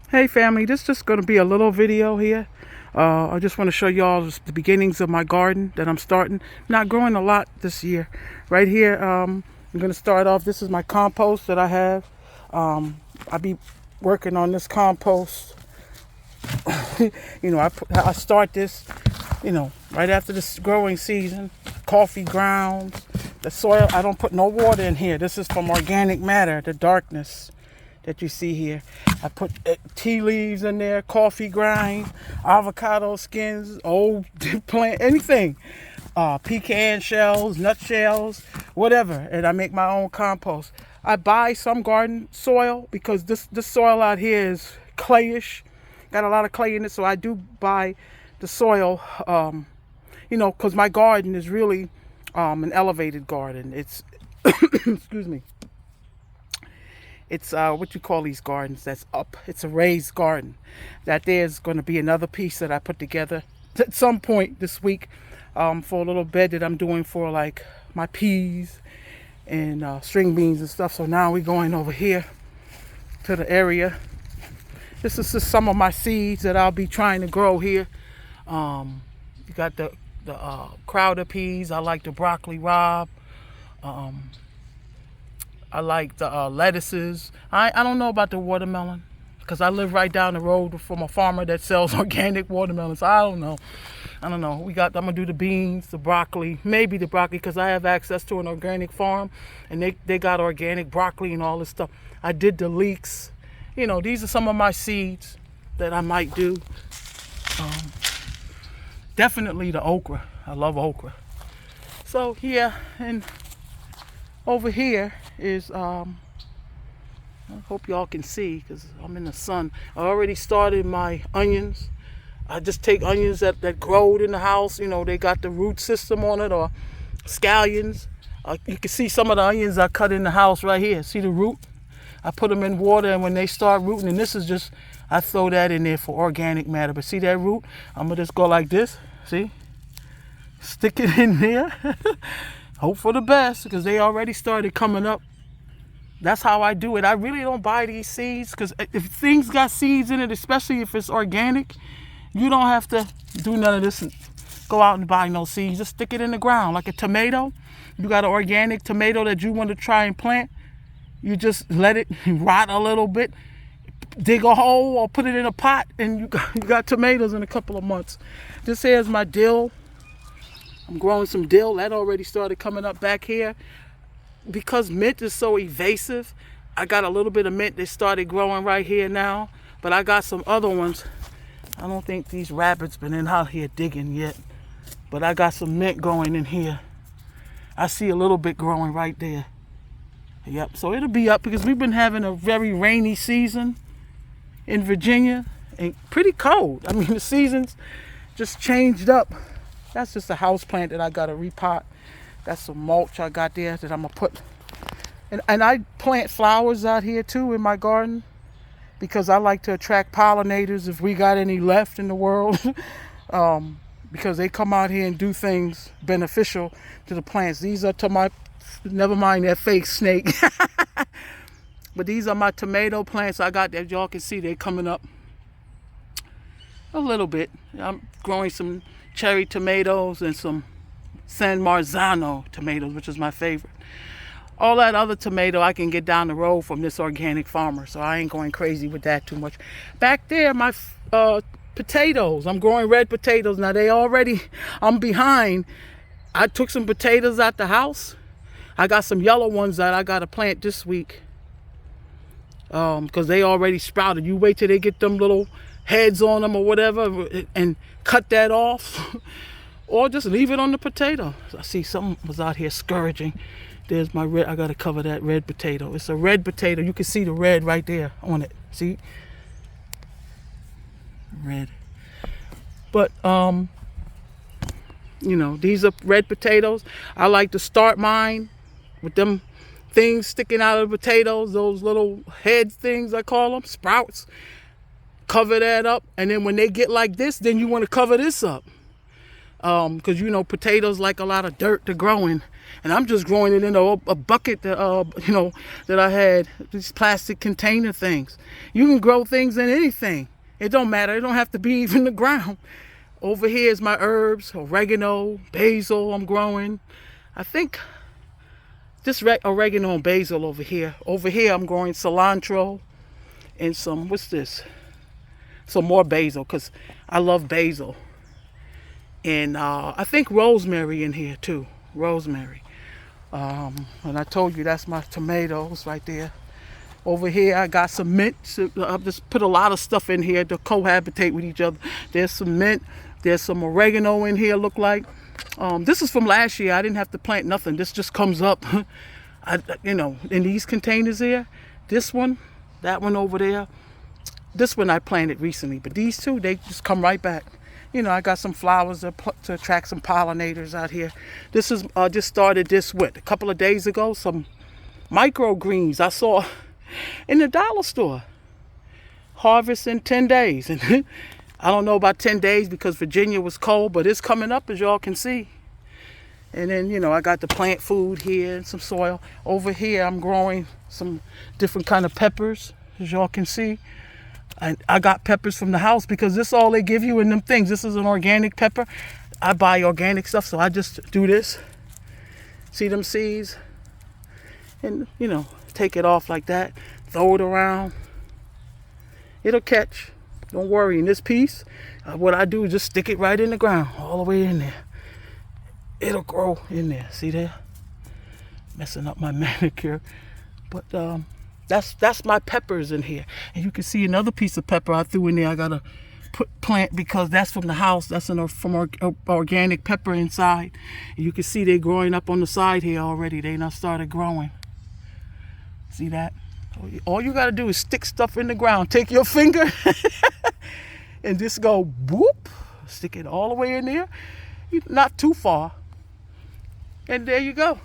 Hey family, this is just going to be a little video here. I just want to show y'all the beginnings of my garden that I'm starting. Not growing a lot this year. Right here, I'm going to start off. This is my compost that I have. I'll be working on this compost. I start this, right after this growing season. Coffee grounds, the soil. I don't put no water in here. This is from organic matter, the darkness that you see here. I put tea leaves in there, coffee grind, avocado skins, old plant, anything. Pecan shells, nut shells, whatever. And I make my own compost. I buy some garden soil because this soil out here is clayish. Got a lot of clay in it, so I do buy the soil, because my garden is really an elevated garden. It's, excuse me. It's what you call these gardens that's up. It's a raised garden. That there's going to be another piece that I put together at some point this week for a little bed that I'm doing for like my peas and string beans and stuff. So now we're going over here to the area. This is just some of my seeds that I'll be trying to grow here. You got the Crowder peas. I like the broccoli rabe. I like the lettuces. I don't know about the watermelon because I live right down the road from a farmer that sells organic watermelons. I don't know. I'm gonna do the beans, the broccoli, maybe the broccoli because I have access to an organic farm and they got organic broccoli and all this stuff. I did the leeks. These are some of my seeds that I might do. Definitely the okra. I love okra. So yeah, and over here is, I hope y'all can see because I'm in the sun. I already started my onions. I just take onions that growed in the house. They got the root system on it, or scallions. You can see some of the onions I cut in the house right here. See the root? I put them in water, and when they start rooting, and this is just, I throw that in there for organic matter. But see that root? I'm going to just go like this. See? Stick it in there. Hope for the best because they already started coming up. That's how I do it. I really don't buy these seeds because if things got seeds in it, especially if it's organic, you don't have to do none of this and go out and buy no seeds. Just stick it in the ground like a tomato. You got an organic tomato that you want to try and plant. You just let it rot a little bit, dig a hole or put it in a pot, and you got tomatoes in a couple of months. This here's my dill. I'm growing some dill. That already started coming up back here. Because mint is so evasive, I got a little bit of mint that started growing right here now. But I got some other ones. I don't think these rabbits been in out here digging yet. But I got some mint going in here. I see a little bit growing right there. Yep, so it'll be up because we've been having a very rainy season in Virginia and pretty cold. I mean, the seasons just changed up. That's just a house plant that I got to repot. That's some mulch I got there that I'm going to put. And I plant flowers out here too in my garden because I like to attract pollinators if we got any left in the world. Because they come out here and do things beneficial to the plants. These are to my, never mind that fake snake. But these are my tomato plants I got that y'all can see they coming up a little bit. I'm growing some cherry tomatoes and some San Marzano tomatoes, which is my favorite. All that other tomato I can get down the road from this organic farmer, so I ain't going crazy with that too much. Back there, my potatoes. I'm growing red potatoes. Now I'm behind. I took some potatoes out the house. I got some yellow ones that I got to plant this week because they already sprouted. You wait till they get them little heads on them or whatever and cut that off or just leave it on the potato. I see something was out here scourging. There's my red. I got to cover that red potato. It's a red potato. You can see the red right there on it. See? Red. But, these are red potatoes. I like to start mine with them things sticking out of the potatoes, those little head things I call them, sprouts. Cover that up, and then when they get like this, then you want to cover this up. Because potatoes like a lot of dirt to grow in. And I'm just growing it in a bucket that, that I had, these plastic container things. You can grow things in anything. It don't matter. It don't have to be even the ground. Over here is my herbs, oregano, basil I'm growing. I think just oregano and basil over here. Over here I'm growing cilantro and some, what's this? Some more basil, because I love basil. And I think rosemary in here too. Rosemary. And I told you that's my tomatoes right there. Over here I got some mint. So I've just put a lot of stuff in here to cohabitate with each other. There's some mint. There's some oregano in here, look like. This is from last year. I didn't have to plant nothing. This just comes up, in these containers here. This one, that one over there. This one I planted recently. But these two, they just come right back. I got some flowers to attract some pollinators out here. This is just started this, a couple of days ago. Some microgreens I saw in the dollar store. Harvest in 10 days. And I don't know about 10 days because Virginia was cold, but it's coming up as y'all can see. And then, I got the plant food here and some soil. Over here, I'm growing some different kind of peppers, as y'all can see. I got peppers from the house because this is all they give you in them things. This is an organic pepper. I buy organic stuff, so I just do this. See them seeds? And, take it off like that. Throw it around. It'll catch. Don't worry. In this piece, what I do is just stick it right in the ground, all the way in there. It'll grow in there. See there? Messing up my manicure. But that's my peppers in here. And you can see another piece of pepper I threw in there. I gotta plant because that's from the house. That's from organic pepper inside. And you can see they're growing up on the side here already. They now started growing. See that? All you gotta do is stick stuff in the ground. Take your finger and just go whoop. Stick it all the way in there. Not too far. And there you go.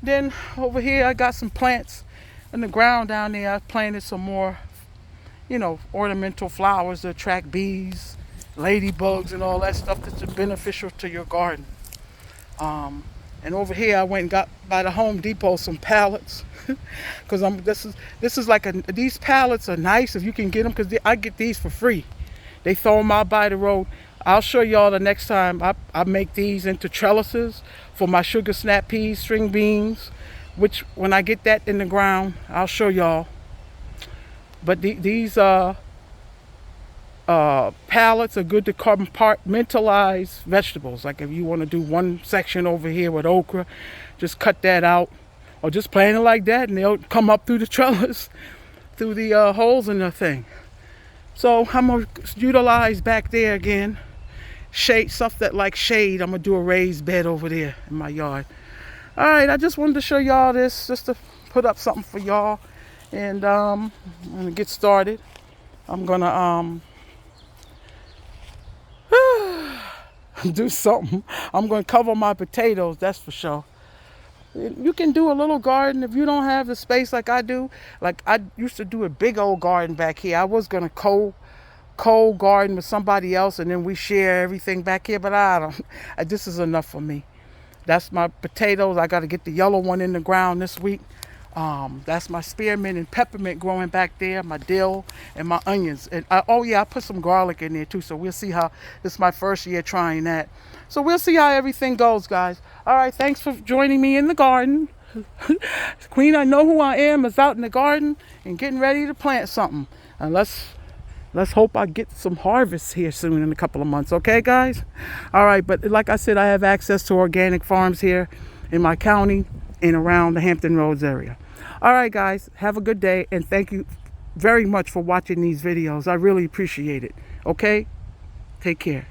Then over here I got some plants in the ground down there. I planted some more, ornamental flowers to attract bees, ladybugs, and all that stuff that's beneficial to your garden. And over here I went and got by the Home Depot some pallets because this is like these pallets are nice if you can get them because I get these for free. They throw them out by the road. I'll show y'all the next time I make these into trellises for my sugar snap peas, string beans, which when I get that in the ground, I'll show y'all. But these pallets are good to compartmentalize vegetables. Like if you want to do one section over here with okra, just cut that out or just plant it like that and they'll come up through the trellis, through the holes in the thing. So I'm going to utilize back there again, shade, stuff that like shade. I'm going to do a raised bed over there in my yard. All right, I just wanted to show y'all this, just to put up something for y'all. And I'm going to get started. I'm going to do something. I'm going to cover my potatoes, that's for sure. You can do a little garden if you don't have the space like I do. Like I used to do a big old garden back here. I was going to co-garden with somebody else and then we share everything back here, but I don't. This is enough for me. That's my potatoes. I got to get the yellow one in the ground this week. That's my spearmint and peppermint growing back there, my dill and my onions. And I put some garlic in there too, so we'll see how, this is my first year trying that. So we'll see how everything goes, guys. All right, thanks for joining me in the garden. Queen, I know who I am, is out in the garden and getting ready to plant something. And let's hope I get some harvest here soon in a couple of months, okay, guys? All right, but like I said, I have access to organic farms here in my county and around the Hampton Roads area. All right, guys, have a good day, and thank you very much for watching these videos. I really appreciate it, okay? Take care.